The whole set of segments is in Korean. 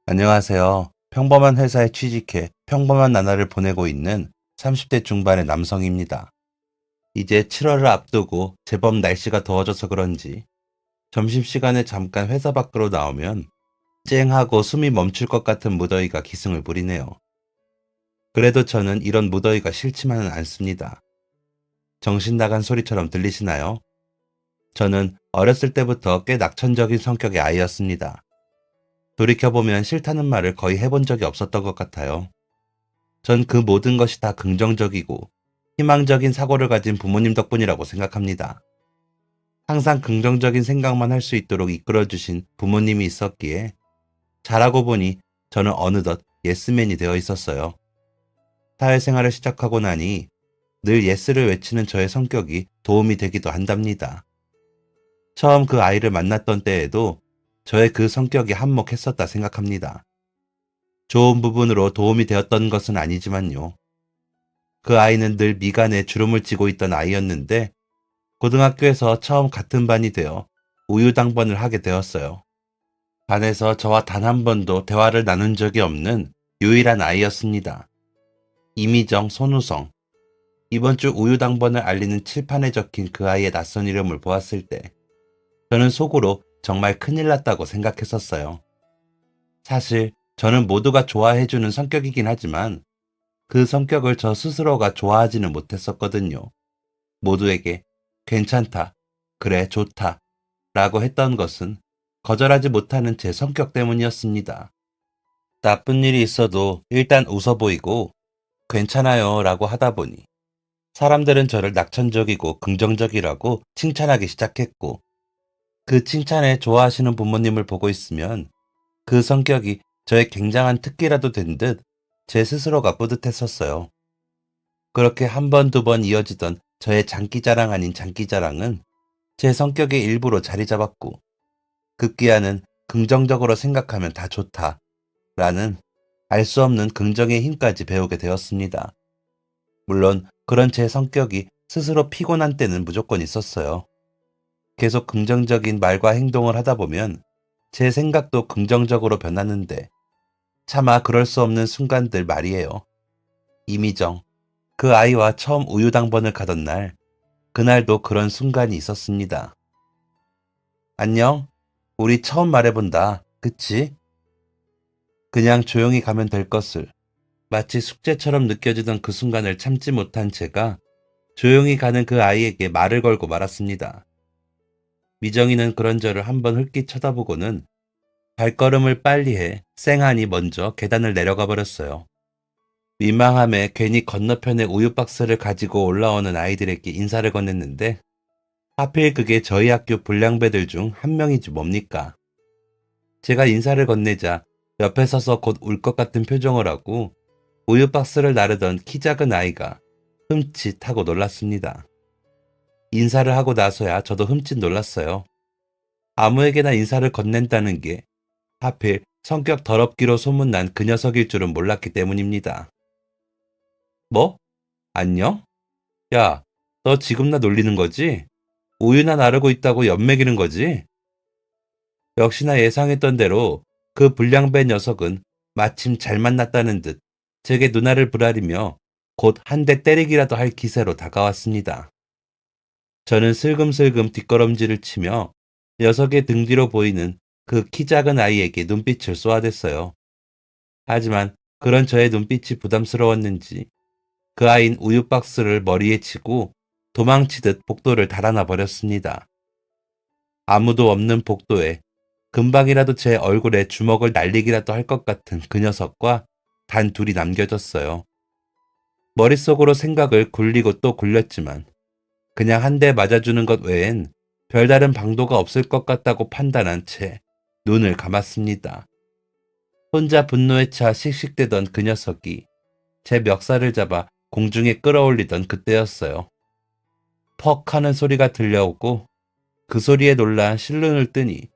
안녕하세요. 평범한 회사에 취직해 평범한 나날을 보내고 있는 30대 중반의 남성입니다. 이제 7월을 앞두고 제법 날씨가 더워져서 그런지 점심시간에 잠깐 회사 밖으로 나오면 쨍하고 숨이 멈출 것 같은 무더위가 기승을 부리네요. 그래도 저는 이런 무더위가 싫지만은 않습니다. 정신 나간 소리처럼 들리시나요? 저는 어렸을 때부터 꽤 낙천적인 성격의 아이였습니다. 돌이켜보면 싫다는 말을 거의 해본 적이 없었던 것 같아요. 전 그 모든 것이 다 긍정적이고 희망적인 사고를 가진 부모님 덕분이라고 생각합니다. 항상 긍정적인 생각만 할 수 있도록 이끌어주신 부모님이 있었기에 자라고 보니 저는 어느덧 예스맨이 되어 있었어요. 사회생활을 시작하고 나니 늘 예스를 외치는 저의 성격이 도움이 되기도 한답니다. 처음 그 아이를 만났던 때에도 저의 그 성격이 한몫했었다 생각합니다. 좋은 부분으로 도움이 되었던 것은 아니지만요. 그 아이는 늘 미간에 주름을 쥐고 있던 아이였는데 고등학교에서 처음 같은 반이 되어 우유당번을 하게 되었어요. 반에서 저와 단 한 번도 대화를 나눈 적이 없는 유일한 아이였습니다. 이미정, 손우성. 이번 주 우유당번을 알리는 칠판에 적힌 그 아이의 낯선 이름을 보았을 때 저는 속으로 정말 큰일 났다고 생각했었어요. 사실 저는 모두가 좋아해주는 성격이긴 하지만 그 성격을 저 스스로가 좋아하지는 못했었거든요. 모두에게 괜찮다, 그래, 좋다 라고 했던 것은 거절하지 못하는 제 성격 때문이었습니다. 나쁜 일이 있어도 일단 웃어 보이고 괜찮아요 라고 하다 보니 사람들은 저를 낙천적이고 긍정적이라고 칭찬하기 시작했고 그 칭찬에 좋아하시는 부모님을 보고 있으면 그 성격이 저의 굉장한 특기라도 된 듯 제 스스로가 뿌듯했었어요. 그렇게 한 번, 두 번 이어지던 저의 장기자랑 아닌 장기자랑은 제 성격의 일부로 자리 잡았고 급기야는 긍정적으로 생각하면 다 좋다 라는 알 수 없는 긍정의 힘까지 배우게 되었습니다. 물론 그런 제 성격이 스스로 피곤한 때는 무조건 있었어요. 계속 긍정적인 말과 행동을 하다 보면 제 생각도 긍정적으로 변하는데 차마 그럴 수 없는 순간들 말이에요. 이미정, 그 아이와 처음 우유당번을 가던 날, 그날도 그런 순간이 있었습니다. 안녕? 우리 처음 말해본다. 그치? 그냥 조용히 가면 될 것을. 마치 숙제처럼 느껴지던 그 순간을 참지 못한 제가 조용히 가는 그 아이에게 말을 걸고 말았습니다. 미정이는 그런 저를 한번 흘낏 쳐다보고는 발걸음을 빨리 해 쌩하니 먼저 계단을 내려가 버렸어요. 민망함에 괜히 건너편에 우유 박스를 가지고 올라오는 아이들에게 인사를 건넸는데 하필 그게 저희 학교 불량배들 중 한 명이지 뭡니까. 제가 인사를 건네자 옆에 서서 곧 울 것 같은 표정을 하고 우유 박스를 나르던 키 작은 아이가 흠칫하고 놀랐습니다. 인사를 하고 나서야 저도 흠칫 놀랐어요. 아무에게나 인사를 건넨다는 게 하필 성격 더럽기로 소문난 그 녀석일 줄은 몰랐기 때문입니다. 뭐? 안녕? 야, 너 지금 나 놀리는 거지? 우유나 나르고 있다고 엿먹이는 거지? 역시나 예상했던 대로 그 불량배 녀석은 마침 잘 만났다는 듯 제게 누나를 부라리며 곧 한 대 때리기라도 할 기세로 다가왔습니다. 저는 슬금슬금 뒷걸음질을 치며 녀석의 등 뒤로 보이는 그 키 작은 아이에게 눈빛을 쏘아댔어요. 하지만 그런 저의 눈빛이 부담스러웠는지 그 아이는 우유 박스를 머리에 치고 도망치듯 복도를 달아나 버렸습니다. 아무도 없는 복도에 금방이라도 제 얼굴에 주먹을 날리기라도 할 것 같은 그 녀석과 단 둘이 남겨졌어요. 머릿속으로 생각을 굴리고 또 굴렸지만 그냥 한 대 맞아주는 것 외엔 별다른 방도가 없을 것 같다고 판단한 채 눈을 감았습니다. 혼자 분노에 차 씩씩대던 그 녀석이 제 멱살을 잡아 공중에 끌어올리던 그때였어요. 퍽 하는 소리가 들려오고 그 소리에 놀라 실눈을 뜨니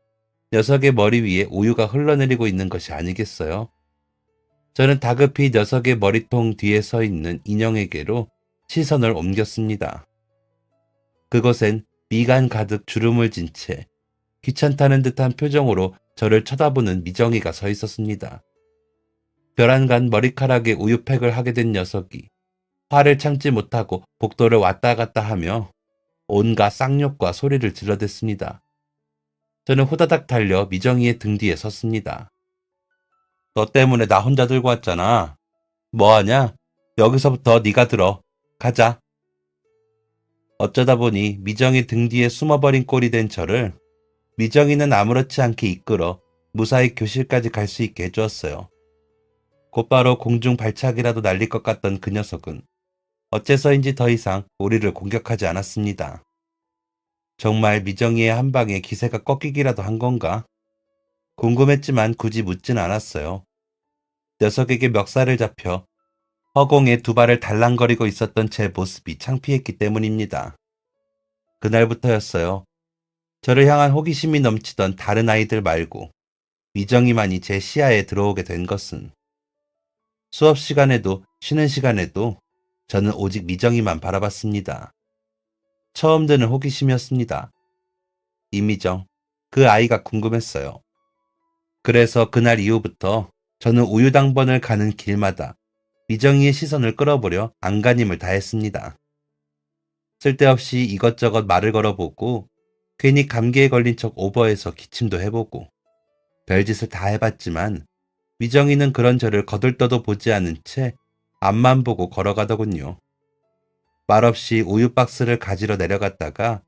녀석의 머리 위에 우유가 흘러내리고 있는 것이 아니겠어요? 저는 다급히 녀석의 머리통 뒤에 서 있는 인형에게로 시선을 옮겼습니다. 그곳엔 미간 가득 주름을 진 채 귀찮다는 듯한 표정으로 저를 쳐다보는 미정이가 서 있었습니다. 벼랑간 머리카락에 우유팩을 하게 된 녀석이 화를 참지 못하고 복도를 왔다 갔다 하며 온갖 쌍욕과 소리를 질러댔습니다. 저는 후다닥 달려 미정이의 등 뒤에 섰습니다. 너 때문에 나 혼자 들고 왔잖아. 뭐하냐? 여기서부터 네가 들어. 가자. 어쩌다 보니 미정이 등 뒤에 숨어버린 꼴이 된 저를 미정이는 아무렇지 않게 이끌어 무사히 교실까지 갈 수 있게 해주었어요. 곧바로 공중 발차기라도 날릴 것 같던 그 녀석은 어째서인지 더 이상 우리를 공격하지 않았습니다. 정말 미정이의 한 방에 기세가 꺾이기라도 한 건가? 궁금했지만 굳이 묻진 않았어요. 녀석에게 멱살을 잡혀 허공에 두 발을 달랑거리고 있었던 제 모습이 창피했기 때문입니다. 그날부터였어요. 저를 향한 호기심이 넘치던 다른 아이들 말고 미정이만이 제 시야에 들어오게 된 것은 수업 시간에도 쉬는 시간에도 저는 오직 미정이만 바라봤습니다. 처음 드는 호기심이었습니다. 이미정, 그 아이가 궁금했어요. 그래서 그날 이후부터 저는 우유당번을 가는 길마다 미정이의 시선을 끌어보려 안간힘을 다했습니다. 쓸데없이 이것저것 말을 걸어보고 괜히 감기에 걸린 척 오버해서 기침도 해보고 별짓을 다 해봤지만 미정이는 그런 저를 거들떠도 보지 않은 채 앞만 보고 걸어가더군요. 말없이 우유 박스를 가지러 내려갔다가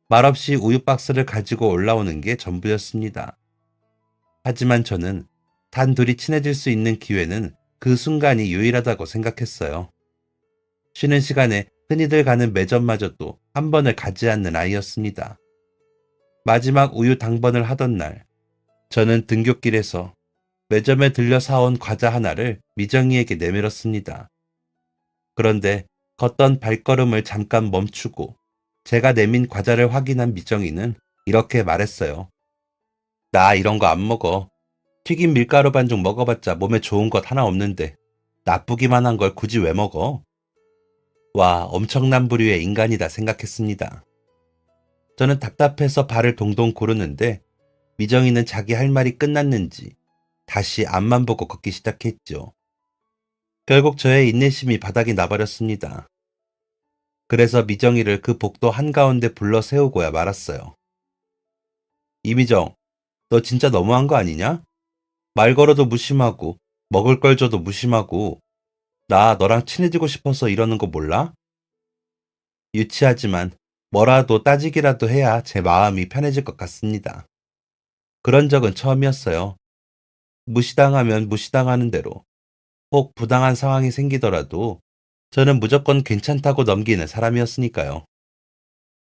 말없이 우유 박스를 가지고 올라오는 게 전부였습니다. 하지만 저는 단 둘이 친해질 수 있는 기회는 그 순간이 유일하다고 생각했어요. 쉬는 시간에 흔히들 가는 매점마저도 한 번을 가지 않는 아이였습니다. 마지막 우유 당번을 하던 날, 저는 등굣길에서 매점에 들려 사온 과자 하나를 미정이에게 내밀었습니다. 그런데 걷던 발걸음을 잠깐 멈추고 제가 내민 과자를 확인한 미정이는 이렇게 말했어요. 나 이런 거 안 먹어. 튀김 밀가루 반죽 먹어봤자 몸에 좋은 것 하나 없는데 나쁘기만 한 걸 굳이 왜 먹어? 와, 엄청난 부류의 인간이다 생각했습니다. 저는 답답해서 발을 동동 구르는데 미정이는 자기 할 말이 끝났는지 다시 앞만 보고 걷기 시작했죠. 결국 저의 인내심이 바닥이 나버렸습니다. 그래서 미정이를 그 복도 한가운데 불러 세우고야 말았어요. 이미정, 너 진짜 너무한 거 아니냐? 말 걸어도 무심하고 먹을 걸 줘도 무심하고 나 너랑 친해지고 싶어서 이러는 거 몰라? 유치하지만 뭐라도 따지기라도 해야 제 마음이 편해질 것 같습니다. 그런 적은 처음이었어요. 무시당하면 무시당하는 대로 혹 부당한 상황이 생기더라도 저는 무조건 괜찮다고 넘기는 사람이었으니까요.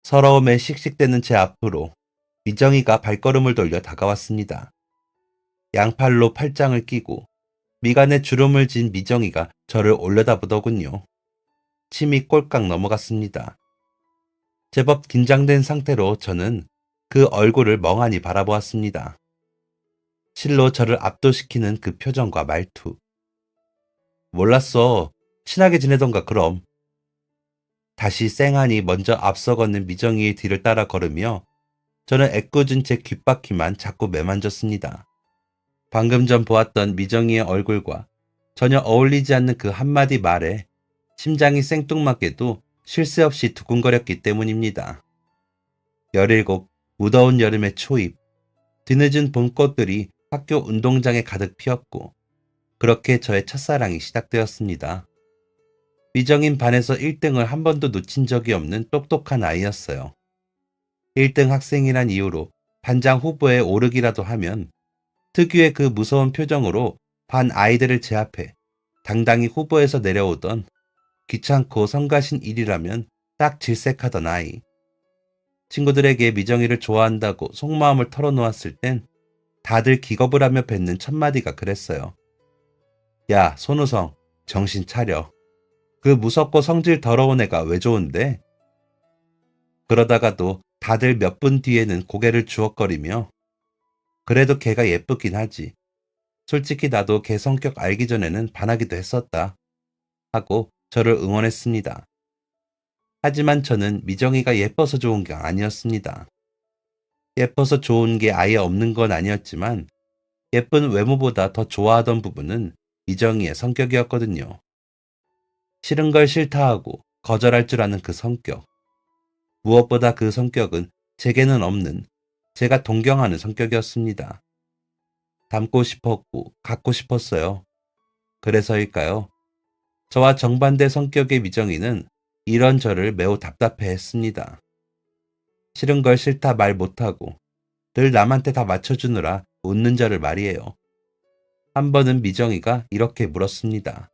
서러움에 씩씩대는 제 앞으로 미정이가 발걸음을 돌려 다가왔습니다. 양팔로 팔짱을 끼고 미간에 주름을 진 미정이가 저를 올려다보더군요. 침이 꼴깍 넘어갔습니다. 제법 긴장된 상태로 저는 그 얼굴을 멍하니 바라보았습니다. 실로 저를 압도시키는 그 표정과 말투. 몰랐어. 친하게 지내던가 그럼. 다시 쌩하니 먼저 앞서 걷는 미정이의 뒤를 따라 걸으며 저는 애꿎은 제 귓바퀴만 자꾸 매만졌습니다. 방금 전 보았던 미정이의 얼굴과 전혀 어울리지 않는 그 한마디 말에 심장이 생뚱맞게도 쉴 새 없이 두근거렸기 때문입니다. 17, 무더운 여름의 초입, 뒤늦은 봄꽃들이 학교 운동장에 가득 피었고 그렇게 저의 첫사랑이 시작되었습니다. 미정인 반에서 1등을 한 번도 놓친 적이 없는 똑똑한 아이였어요. 1등 학생이란 이유로 반장 후보에 오르기라도 하면 특유의 그 무서운 표정으로 반 아이들을 제압해 당당히 후보에서 내려오던 귀찮고 성가신 일이라면 딱 질색하던 아이. 친구들에게 미정이를 좋아한다고 속마음을 털어놓았을 땐 다들 기겁을 하며 뱉는 첫마디가 그랬어요. 야, 손우성, 정신 차려. 그 무섭고 성질 더러운 애가 왜 좋은데? 그러다가도 다들 몇 분 뒤에는 고개를 주걱거리며 그래도 걔가 예쁘긴 하지. 솔직히 나도 걔 성격 알기 전에는 반하기도 했었다. 하고 저를 응원했습니다. 하지만 저는 미정이가 예뻐서 좋은 게 아니었습니다. 예뻐서 좋은 게 아예 없는 건 아니었지만 예쁜 외모보다 더 좋아하던 부분은 미정이의 성격이었거든요. 싫은 걸 싫다 하고 거절할 줄 아는 그 성격. 무엇보다 그 성격은 제게는 없는, 제가 동경하는 성격이었습니다. 닮고 싶었고 갖고 싶었어요. 그래서일까요? 저와 정반대 성격의 미정이는 이런 저를 매우 답답해했습니다. 싫은 걸 싫다 말 못하고 늘 남한테 다 맞춰주느라 웃는 저를 말이에요. 한 번은 미정이가 이렇게 물었습니다.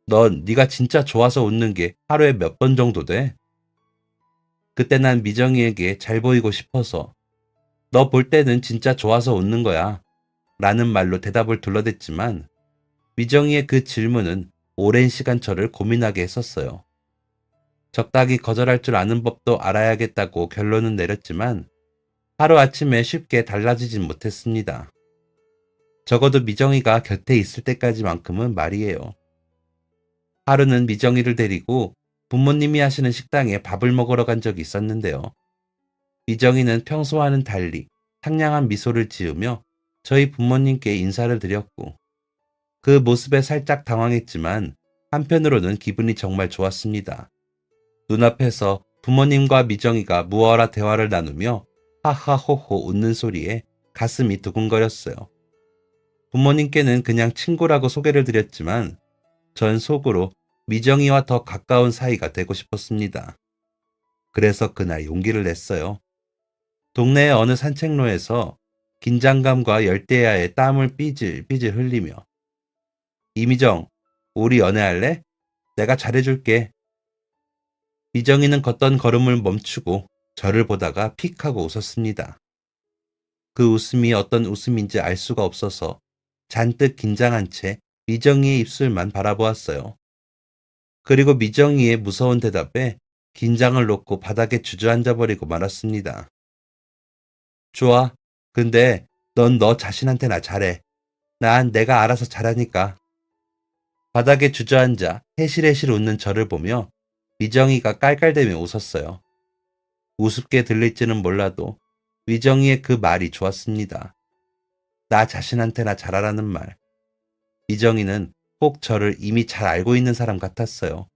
넌 네가 진짜 좋아서 웃는 게 하루에 몇 번 정도 돼? 그때 난 미정이에게 잘 보이고 싶어서 너 볼 때는 진짜 좋아서 웃는 거야 라는 말로 대답을 둘러댔지만 미정이의 그 질문은 오랜 시간 저를 고민하게 했었어요. 적당히 거절할 줄 아는 법도 알아야겠다고 결론은 내렸지만 하루아침에 쉽게 달라지진 못했습니다. 적어도 미정이가 곁에 있을 때까지만큼은 말이에요. 하루는 미정이를 데리고 부모님이 하시는 식당에 밥을 먹으러 간 적이 있었는데요. 미정이는 평소와는 달리 상냥한 미소를 지으며 저희 부모님께 인사를 드렸고 그 모습에 살짝 당황했지만 한편으로는 기분이 정말 좋았습니다. 눈앞에서 부모님과 미정이가 무어라 대화를 나누며 하하호호 웃는 소리에 가슴이 두근거렸어요. 부모님께는 그냥 친구라고 소개를 드렸지만 전 속으로 미정이와 더 가까운 사이가 되고 싶었습니다. 그래서 그날 용기를 냈어요. 동네의 어느 산책로에서 긴장감과 열대야에 땀을 삐질삐질 흘리며 이미정, 우리 연애할래? 내가 잘해줄게. 미정이는 걷던 걸음을 멈추고 저를 보다가 픽 하고 웃었습니다. 그 웃음이 어떤 웃음인지 알 수가 없어서 잔뜩 긴장한 채 미정이의 입술만 바라보았어요. 그리고 미정이의 무서운 대답에 긴장을 놓고 바닥에 주저앉아 버리고 말았습니다. 좋아. 근데 넌 너 자신한테나 잘해. 난 내가 알아서 잘하니까. 바닥에 주저앉아 해실해실 웃는 저를 보며 미정이가 깔깔대며 웃었어요. 우습게 들릴지는 몰라도 미정이의 그 말이 좋았습니다. 나 자신한테나 잘하라는 말. 미정이는 꼭 저를 이미 잘 알고 있는 사람 같았어요.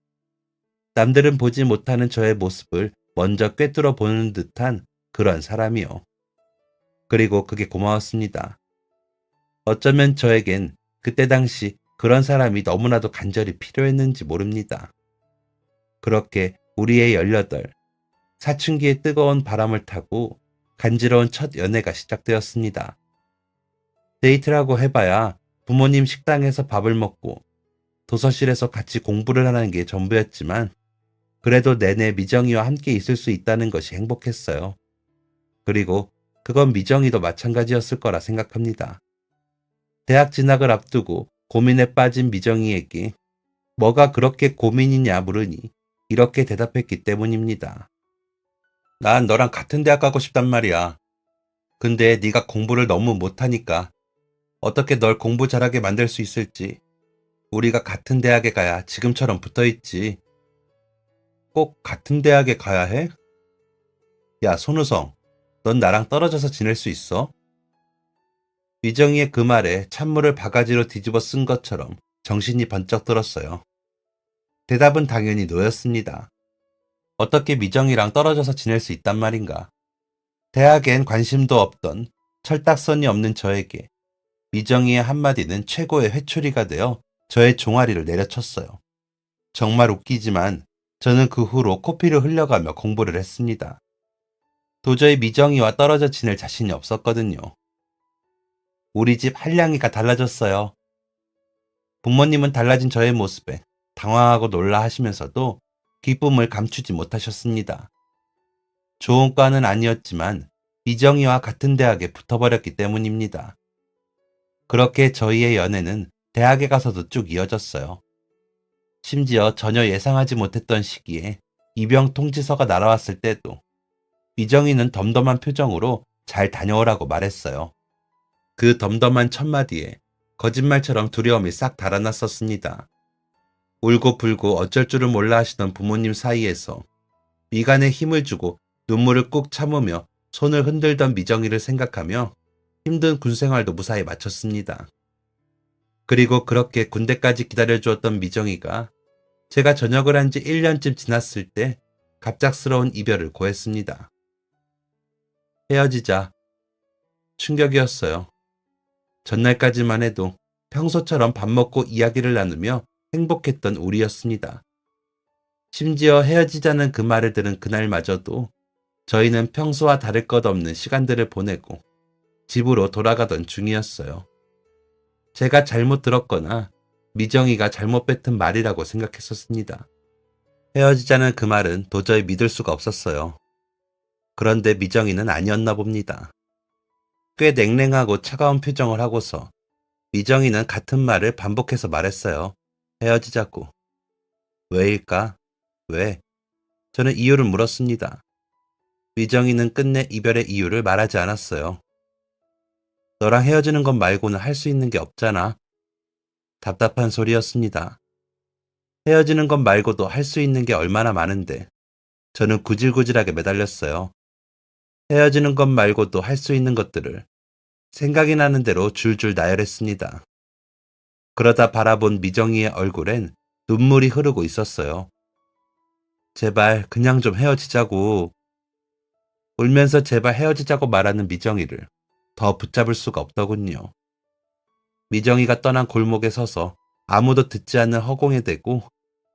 남들은 보지 못하는 저의 모습을 먼저 꿰뚫어 보는 듯한 그런 사람이요. 그리고 그게 고마웠습니다. 어쩌면 저에겐 그때 당시 그런 사람이 너무나도 간절히 필요했는지 모릅니다. 그렇게 우리의 18, 사춘기의 뜨거운 바람을 타고 간지러운 첫 연애가 시작되었습니다. 데이트라고 해봐야 부모님 식당에서 밥을 먹고 도서실에서 같이 공부를 하는 게 전부였지만 그래도 내내 미정이와 함께 있을 수 있다는 것이 행복했어요. 그리고 그건 미정이도 마찬가지였을 거라 생각합니다. 대학 진학을 앞두고 고민에 빠진 미정이에게 뭐가 그렇게 고민이냐 물으니 이렇게 대답했기 때문입니다. 난 너랑 같은 대학 가고 싶단 말이야. 근데 네가 공부를 너무 못하니까 어떻게 널 공부 잘하게 만들 수 있을지 우리가 같은 대학에 가야 지금처럼 붙어있지. 꼭 같은 대학에 가야 해? 야, 손우성, 넌 나랑 떨어져서 지낼 수 있어? 미정이의 그 말에 찬물을 바가지로 뒤집어 쓴 것처럼 정신이 번쩍 들었어요. 대답은 당연히 노였습니다. 어떻게 미정이랑 떨어져서 지낼 수 있단 말인가. 대학엔 관심도 없던 철딱선이 없는 저에게 미정이의 한마디는 최고의 회초리가 되어 저의 종아리를 내려쳤어요. 정말 웃기지만 저는 그 후로 코피를 흘려가며 공부를 했습니다. 도저히 미정이와 떨어져 지낼 자신이 없었거든요. 우리 집 한량이가 달라졌어요. 부모님은 달라진 저의 모습에 당황하고 놀라 하시면서도 기쁨을 감추지 못하셨습니다. 좋은 과는 아니었지만 미정이와 같은 대학에 붙어버렸기 때문입니다. 그렇게 저희의 연애는 대학에 가서도 쭉 이어졌어요. 심지어 전혀 예상하지 못했던 시기에 입영 통지서가 날아왔을 때도 미정이는 덤덤한 표정으로 잘 다녀오라고 말했어요. 그 덤덤한 첫마디에 거짓말처럼 두려움이 싹 달아났었습니다. 울고 불고 어쩔 줄을 몰라 하시던 부모님 사이에서 미간에 힘을 주고 눈물을 꾹 참으며 손을 흔들던 미정이를 생각하며 힘든 군 생활도 무사히 마쳤습니다. 그리고 그렇게 군대까지 기다려주었던 미정이가 제가 전역을 한 지 1년쯤 지났을 때 갑작스러운 이별을 고했습니다. 헤어지자 충격이었어요. 전날까지만 해도 평소처럼 밥 먹고 이야기를 나누며 행복했던 우리였습니다. 심지어 헤어지자는 그 말을 들은 그날마저도 저희는 평소와 다를 것 없는 시간들을 보내고 집으로 돌아가던 중이었어요. 제가 잘못 들었거나 미정이가 잘못 뱉은 말이라고 생각했었습니다. 헤어지자는 그 말은 도저히 믿을 수가 없었어요. 그런데 미정이는 아니었나 봅니다. 꽤 냉랭하고 차가운 표정을 하고서 미정이는 같은 말을 반복해서 말했어요. 헤어지자고. 왜일까? 왜? 저는 이유를 물었습니다. 미정이는 끝내 이별의 이유를 말하지 않았어요. 너랑 헤어지는 것 말고는 할 수 있는 게 없잖아. 답답한 소리였습니다. 헤어지는 것 말고도 할 수 있는 게 얼마나 많은데 저는 구질구질하게 매달렸어요. 헤어지는 것 말고도 할 수 있는 것들을 생각이 나는 대로 줄줄 나열했습니다. 그러다 바라본 미정이의 얼굴엔 눈물이 흐르고 있었어요. 제발 그냥 좀 헤어지자고. 울면서 제발 헤어지자고 말하는 미정이를 더 붙잡을 수가 없더군요. 미정이가 떠난 골목에 서서 아무도 듣지 않는 허공에 대고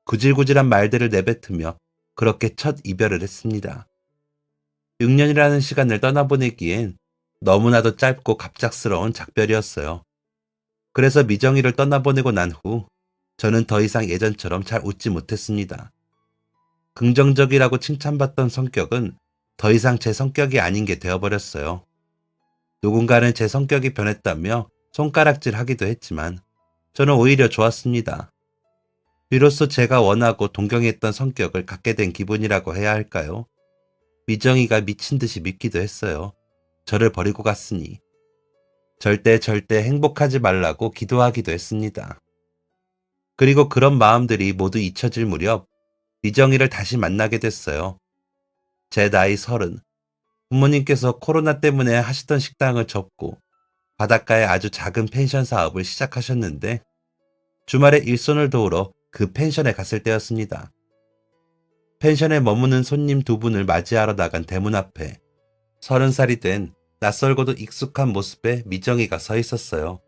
구질구질한 말들을 내뱉으며 그렇게 첫 이별을 했습니다. 6년이라는 시간을 떠나보내기엔 너무나도 짧고 갑작스러운 작별이었어요. 그래서 미정이를 떠나보내고 난 후 저는 더 이상 예전처럼 잘 웃지 못했습니다. 긍정적이라고 칭찬받던 성격은 더 이상 제 성격이 아닌 게 되어버렸어요. 누군가는 제 성격이 변했다며 손가락질 하기도 했지만 저는 오히려 좋았습니다. 비로소 제가 원하고 동경했던 성격을 갖게 된 기분이라고 해야 할까요? 미정이가 미친 듯이 믿기도 했어요. 저를 버리고 갔으니. 절대 행복하지 말라고 기도하기도 했습니다. 그리고 그런 마음들이 모두 잊혀질 무렵 미정이를 다시 만나게 됐어요. 제 나이 30. 부모님께서 코로나 때문에 하시던 식당을 접고 바닷가에 아주 작은 펜션 사업을 시작하셨는데 주말에 일손을 도우러 그 펜션에 갔을 때였습니다. 펜션에 머무는 손님 2분을 맞이하러 나간 대문 앞에 30살이 된 낯설고도 익숙한 모습의 미정이가 서 있었어요.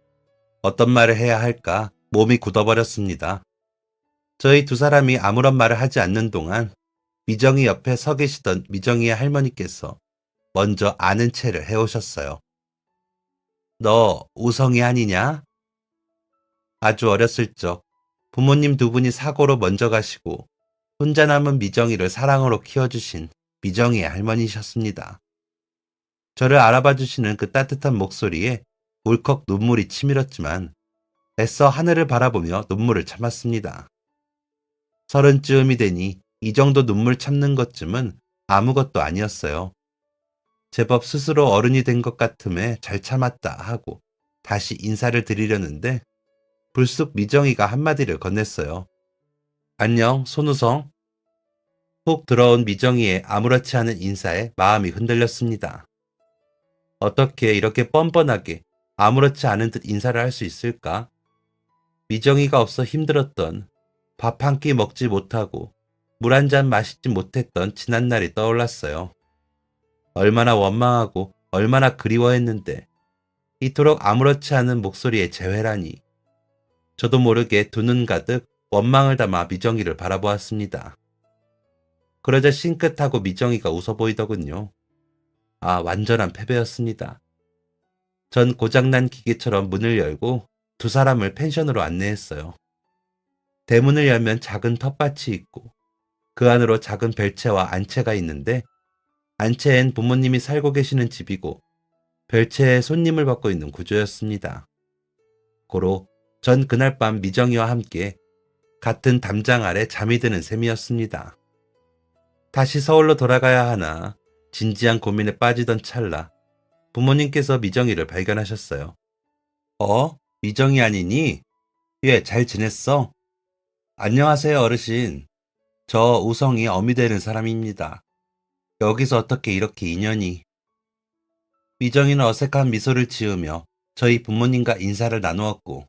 어떤 말을 해야 할까 몸이 굳어버렸습니다. 저희 두 사람이 아무런 말을 하지 않는 동안 미정이 옆에 서 계시던 미정이의 할머니께서 먼저 아는 체를 해오셨어요. 너 우성이 아니냐? 아주 어렸을 적 부모님 2분이 사고로 먼저 가시고 혼자 남은 미정이를 사랑으로 키워주신 미정이의 할머니셨습니다. 저를 알아봐 주시는 그 따뜻한 목소리에 울컥 눈물이 치밀었지만 애써 하늘을 바라보며 눈물을 참았습니다. 30쯤이 되니 이 정도 눈물 참는 것쯤은 아무것도 아니었어요. 제법 스스로 어른이 된 것 같음에 잘 참았다 하고 다시 인사를 드리려는데 불쑥 미정이가 한마디를 건넸어요. 안녕, 손우성. 훅 들어온 미정이의 아무렇지 않은 인사에 마음이 흔들렸습니다. 어떻게 이렇게 뻔뻔하게 아무렇지 않은 듯 인사를 할 수 있을까? 미정이가 없어 힘들었던, 밥 한 끼 먹지 못하고 물 한 잔 마시지 못했던 지난날이 떠올랐어요. 얼마나 원망하고 얼마나 그리워했는데 이토록 아무렇지 않은 목소리의 재회라니. 저도 모르게 두 눈 가득 원망을 담아 미정이를 바라보았습니다. 그러자 싱긋하고 미정이가 웃어 보이더군요. 아, 완전한 패배였습니다. 전 고장난 기계처럼 문을 열고 두 사람을 펜션으로 안내했어요. 대문을 열면 작은 텃밭이 있고 그 안으로 작은 별채와 안채가 있는데 안채엔 부모님이 살고 계시는 집이고 별채에 손님을 받고 있는 구조였습니다. 고로 전 그날 밤 미정이와 함께 같은 담장 아래 잠이 드는 셈이었습니다. 다시 서울로 돌아가야 하나 진지한 고민에 빠지던 찰나 부모님께서 미정이를 발견하셨어요. 미정이 아니니? 예, 잘 지냈어? 안녕하세요, 어르신. 저 우성이 어미 되는 사람입니다. 여기서 어떻게 이렇게 인연이... 미정이는 어색한 미소를 지으며 저희 부모님과 인사를 나누었고,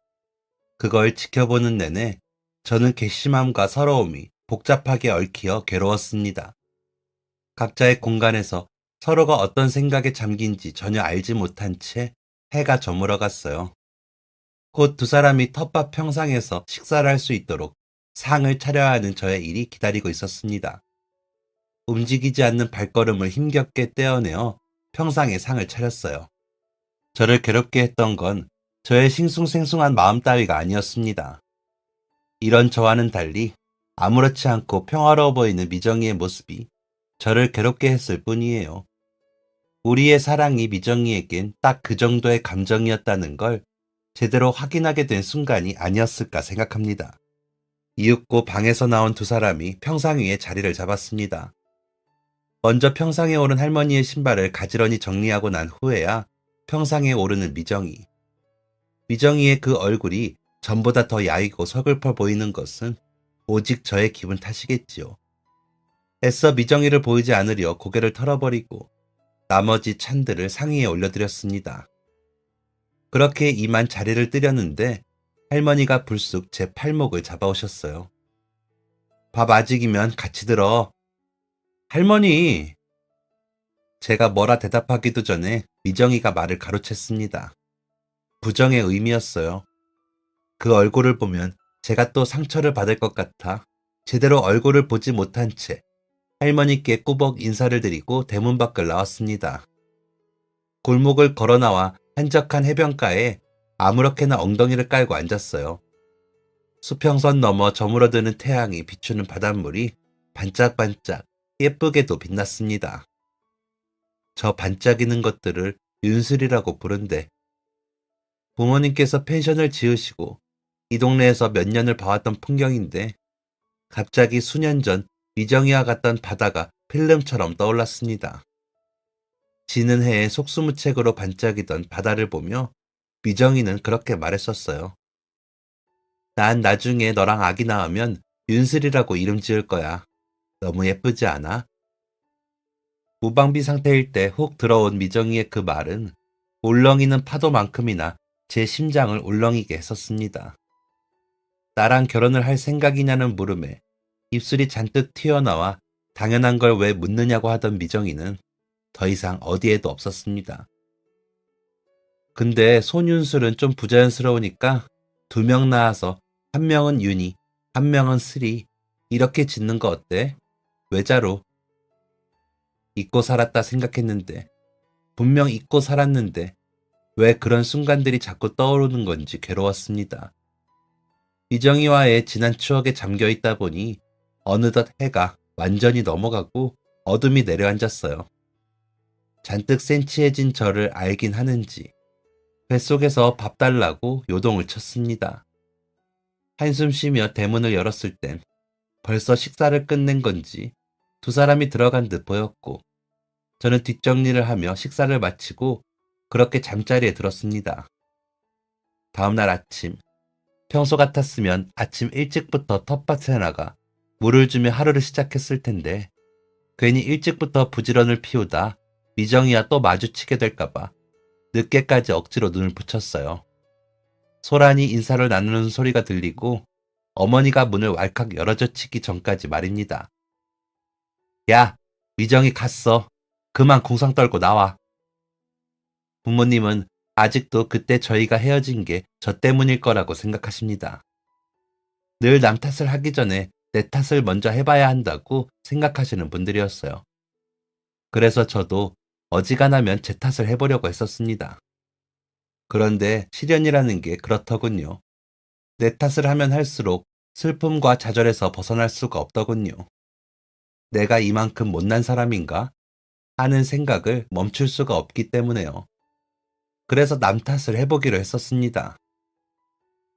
그걸 지켜보는 내내 저는 괘씸함과 서러움이 복잡하게 얽히어 괴로웠습니다. 각자의 공간에서 서로가 어떤 생각에 잠긴지 전혀 알지 못한 채 해가 저물어 갔어요. 곧 두 사람이 텃밭 평상에서 식사를 할 수 있도록 상을 차려야 하는 저의 일이 기다리고 있었습니다. 움직이지 않는 발걸음을 힘겹게 떼어내어 평상에 상을 차렸어요. 저를 괴롭게 했던 건 저의 싱숭생숭한 마음 따위가 아니었습니다. 이런 저와는 달리 아무렇지 않고 평화로워 보이는 미정이의 모습이 저를 괴롭게 했을 뿐이에요. 우리의 사랑이 미정이에겐 딱 그 정도의 감정이었다는 걸 제대로 확인하게 된 순간이 아니었을까 생각합니다. 이윽고 방에서 나온 두 사람이 평상 위에 자리를 잡았습니다. 먼저 평상에 오른 할머니의 신발을 가지런히 정리하고 난 후에야 평상에 오르는 미정이. 미정이의 그 얼굴이 전보다 더 야이고 서글퍼 보이는 것은 오직 저의 기분 탓이겠지요. 애써 미정이를 보이지 않으려 고개를 털어버리고 나머지 찬들을 상위에 올려드렸습니다. 그렇게 이만 자리를 뜨려는데 할머니가 불쑥 제 팔목을 잡아오셨어요. 밥 아직이면 같이 들어. 할머니! 제가 뭐라 대답하기도 전에 미정이가 말을 가로챘습니다. 부정의 의미였어요. 그 얼굴을 보면 제가 또 상처를 받을 것 같아 제대로 얼굴을 보지 못한 채 할머니께 꾸벅 인사를 드리고 대문 밖을 나왔습니다. 골목을 걸어 나와 한적한 해변가에 아무렇게나 엉덩이를 깔고 앉았어요. 수평선 너머 저물어드는 태양이 비추는 바닷물이 반짝반짝 예쁘게도 빛났습니다. 저 반짝이는 것들을 윤슬이라고 부른대. 부모님께서 펜션을 지으시고 이 동네에서 몇 년을 봐왔던 풍경인데 갑자기 수년 전 미정이와 갔던 바다가 필름처럼 떠올랐습니다. 지는 해에 속수무책으로 반짝이던 바다를 보며 미정이는 그렇게 말했었어요. 난 나중에 너랑 아기 낳으면 윤슬이라고 이름 지을 거야. 너무 예쁘지 않아? 무방비 상태일 때 훅 들어온 미정이의 그 말은 울렁이는 파도만큼이나 제 심장을 울렁이게 했었습니다. 나랑 결혼을 할 생각이냐는 물음에 입술이 잔뜩 튀어나와 당연한 걸 왜 묻느냐고 하던 미정이는 더 이상 어디에도 없었습니다. 근데 손윤술은 좀 부자연스러우니까 2명 낳아서 한 명은 윤희, 한 명은 슬이 이렇게 짓는 거 어때? 외자로. 잊고 살았다 생각했는데 분명 잊고 살았는데 왜 그런 순간들이 자꾸 떠오르는 건지 괴로웠습니다. 미정이와의 지난 추억에 잠겨 있다 보니 어느덧 해가 완전히 넘어가고 어둠이 내려앉았어요. 잔뜩 센치해진 저를 알긴 하는지 뱃속에서 밥 달라고 요동을 쳤습니다. 한숨 쉬며 대문을 열었을 땐 벌써 식사를 끝낸 건지 두 사람이 들어간 듯 보였고 저는 뒷정리를 하며 식사를 마치고 그렇게 잠자리에 들었습니다. 다음날 아침, 평소 같았으면 아침 일찍부터 텃밭에 나가 물을 주며 하루를 시작했을 텐데 괜히 일찍부터 부지런을 피우다 미정이와 또 마주치게 될까봐 늦게까지 억지로 눈을 붙였어요. 소란히 인사를 나누는 소리가 들리고 어머니가 문을 왈칵 열어젖히기 전까지 말입니다. 야, 미정이 갔어. 그만 궁상 떨고 나와. 부모님은 아직도 그때 저희가 헤어진 게 저 때문일 거라고 생각하십니다. 늘 남 탓을 하기 전에 내 탓을 먼저 해봐야 한다고 생각하시는 분들이었어요. 그래서 저도 어지간하면 제 탓을 해보려고 했었습니다. 그런데 시련이라는 게 그렇더군요. 내 탓을 하면 할수록 슬픔과 좌절에서 벗어날 수가 없더군요. 내가 이만큼 못난 사람인가 하는 생각을 멈출 수가 없기 때문에요. 그래서 남 탓을 해보기로 했었습니다.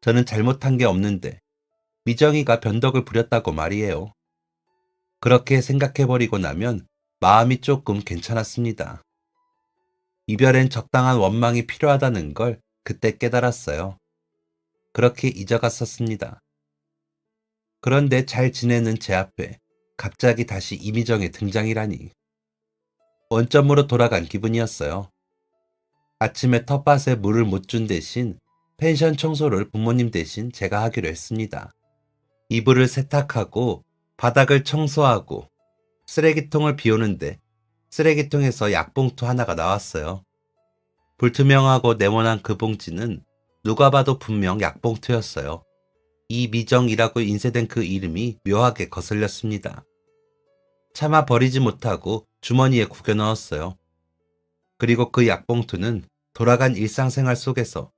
저는 잘못한 게 없는데 미정이가 변덕을 부렸다고 말이에요. 그렇게 생각해버리고 나면 마음이 조금 괜찮았습니다. 이별엔 적당한 원망이 필요하다는 걸 그때 깨달았어요. 그렇게 잊어갔었습니다. 그런데 잘 지내는 제 앞에 갑자기 다시 이미정의 등장이라니. 원점으로 돌아간 기분이었어요. 아침에 텃밭에 물을 못 준 대신 펜션 청소를 부모님 대신 제가 하기로 했습니다. 이불을 세탁하고 바닥을 청소하고 쓰레기통을 비우는데 쓰레기통에서 약봉투 하나가 나왔어요. 불투명하고 네모난 그 봉지는 누가 봐도 분명 약봉투였어요. 이미정이라고 인쇄된 그 이름이 묘하게 거슬렸습니다. 차마 버리지 못하고 주머니에 구겨 넣었어요. 그리고 그 약봉투는 돌아간 일상생활 속에서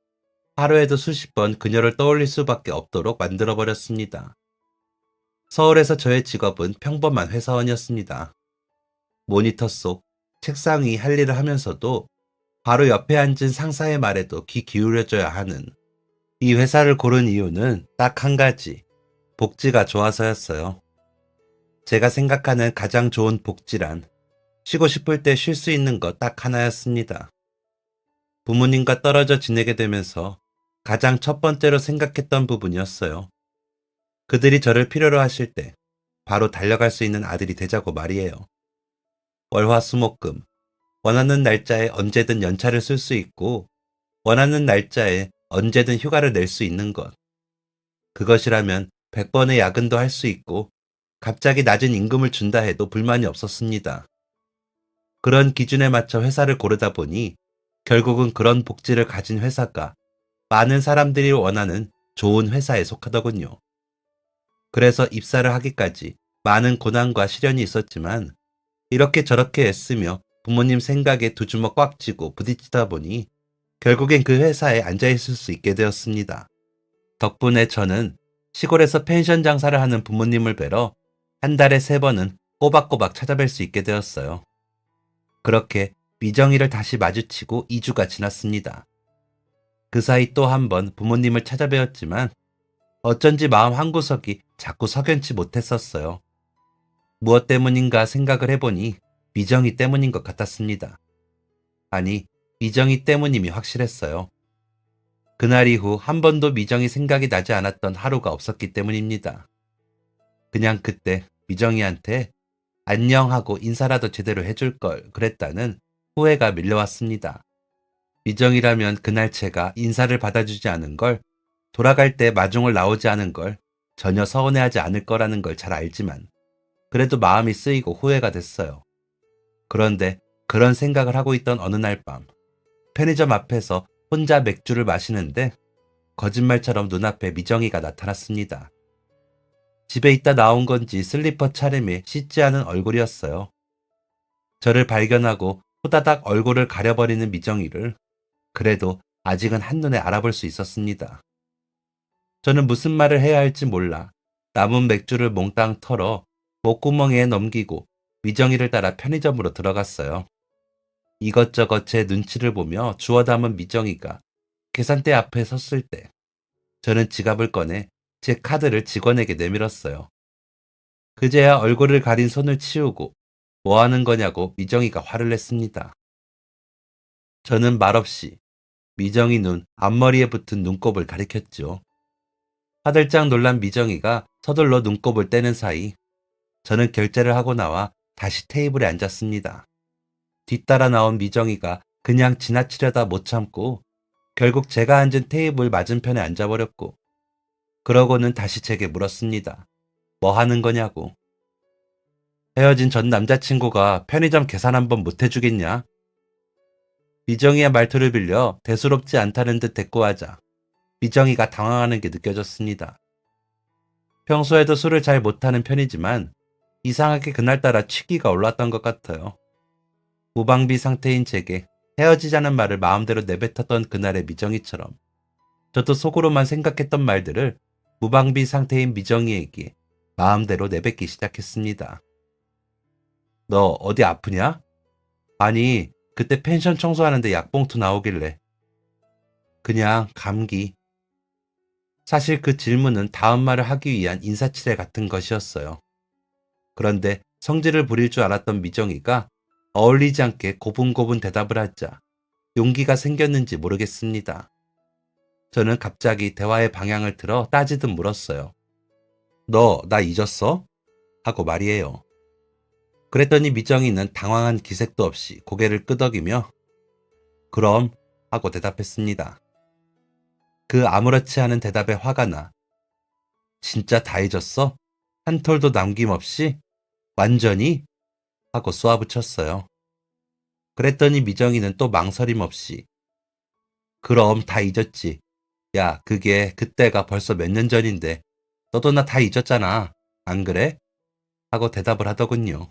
하루에도 수십 번 그녀를 떠올릴 수밖에 없도록 만들어버렸습니다. 서울에서 저의 직업은 평범한 회사원이었습니다. 모니터 속 책상 위 할 일을 하면서도 바로 옆에 앉은 상사의 말에도 귀 기울여줘야 하는 이 회사를 고른 이유는 딱 한 가지, 복지가 좋아서였어요. 제가 생각하는 가장 좋은 복지란 쉬고 싶을 때 쉴 수 있는 것 딱 하나였습니다. 부모님과 떨어져 지내게 되면서 가장 첫 번째로 생각했던 부분이었어요. 그들이 저를 필요로 하실 때 바로 달려갈 수 있는 아들이 되자고 말이에요. 월화수목금, 원하는 날짜에 언제든 연차를 쓸 수 있고 원하는 날짜에 언제든 휴가를 낼 수 있는 것. 그것이라면 100번의 야근도 할 수 있고 갑자기 낮은 임금을 준다 해도 불만이 없었습니다. 그런 기준에 맞춰 회사를 고르다 보니 결국은 그런 복지를 가진 회사가 많은 사람들이 원하는 좋은 회사에 속하더군요. 그래서 입사를 하기까지 많은 고난과 시련이 있었지만 이렇게 저렇게 애쓰며 부모님 생각에 두 주먹 꽉 쥐고 부딪히다 보니 결국엔 그 회사에 앉아있을 수 있게 되었습니다. 덕분에 저는 시골에서 펜션 장사를 하는 부모님을 뵈러 한 달에 3번은 꼬박꼬박 찾아뵐 수 있게 되었어요. 그렇게 미정이를 다시 마주치고 2주가 지났습니다. 그 사이 또 한 번 부모님을 찾아뵈었지만 어쩐지 마음 한구석이 자꾸 석연치 못했었어요. 무엇 때문인가 생각을 해보니 미정이 때문인 것 같았습니다. 아니, 미정이 때문임이 확실했어요. 그날 이후 한 번도 미정이 생각이 나지 않았던 하루가 없었기 때문입니다. 그냥 그때 미정이한테 안녕하고 인사라도 제대로 해줄 걸 그랬다는 후회가 밀려왔습니다. 미정이라면 그날 제가 인사를 받아주지 않은 걸, 돌아갈 때 마중을 나오지 않은 걸 전혀 서운해하지 않을 거라는 걸 잘 알지만 그래도 마음이 쓰이고 후회가 됐어요. 그런데 그런 생각을 하고 있던 어느 날 밤 편의점 앞에서 혼자 맥주를 마시는데 거짓말처럼 눈앞에 미정이가 나타났습니다. 집에 있다 나온 건지 슬리퍼 차림에 씻지 않은 얼굴이었어요. 저를 발견하고 호다닥 얼굴을 가려버리는 미정이를 그래도 아직은 한눈에 알아볼 수 있었습니다. 저는 무슨 말을 해야 할지 몰라 남은 맥주를 몽땅 털어 목구멍에 넘기고 미정이를 따라 편의점으로 들어갔어요. 이것저것 제 눈치를 보며 주워 담은 미정이가 계산대 앞에 섰을 때 저는 지갑을 꺼내 제 카드를 직원에게 내밀었어요. 그제야 얼굴을 가린 손을 치우고 뭐 하는 거냐고 미정이가 화를 냈습니다. 저는 말없이 미정이 눈 앞머리에 붙은 눈곱을 가리켰죠. 화들짝 놀란 미정이가 서둘러 눈곱을 떼는 사이 저는 결제를 하고 나와 다시 테이블에 앉았습니다. 뒤따라 나온 미정이가 그냥 지나치려다 못 참고 결국 제가 앉은 테이블 맞은편에 앉아버렸고 그러고는 다시 제게 물었습니다. 뭐 하는 거냐고. 헤어진 전 남자친구가 편의점 계산 한번 못 해주겠냐? 미정이의 말투를 빌려 대수롭지 않다는 듯 대꾸하자 미정이가 당황하는 게 느껴졌습니다. 평소에도 술을 잘 못하는 편이지만 이상하게 그날따라 취기가 올랐던 것 같아요. 무방비 상태인 제게 헤어지자는 말을 마음대로 내뱉었던 그날의 미정이처럼 저도 속으로만 생각했던 말들을 무방비 상태인 미정이에게 마음대로 내뱉기 시작했습니다. 너 어디 아프냐? 아니, 그때 펜션 청소하는데 약봉투 나오길래. 그냥 감기. 사실 그 질문은 다음 말을 하기 위한 인사치레 같은 것이었어요. 그런데 성질을 부릴 줄 알았던 미정이가 어울리지 않게 고분고분 대답을 하자 용기가 생겼는지 모르겠습니다. 저는 갑자기 대화의 방향을 틀어 따지듯 물었어요. 너 나 잊었어? 하고 말이에요. 그랬더니 미정이는 당황한 기색도 없이 고개를 끄덕이며 그럼 하고 대답했습니다. 그 아무렇지 않은 대답에 화가 나 진짜 다 잊었어? 한 톨도 남김없이? 완전히? 하고 쏘아붙였어요. 그랬더니 미정이는 또 망설임 없이 그럼 다 잊었지. 야, 그게 그때가 벌써 몇 년 전인데 너도 나 다 잊었잖아. 안 그래? 하고 대답을 하더군요.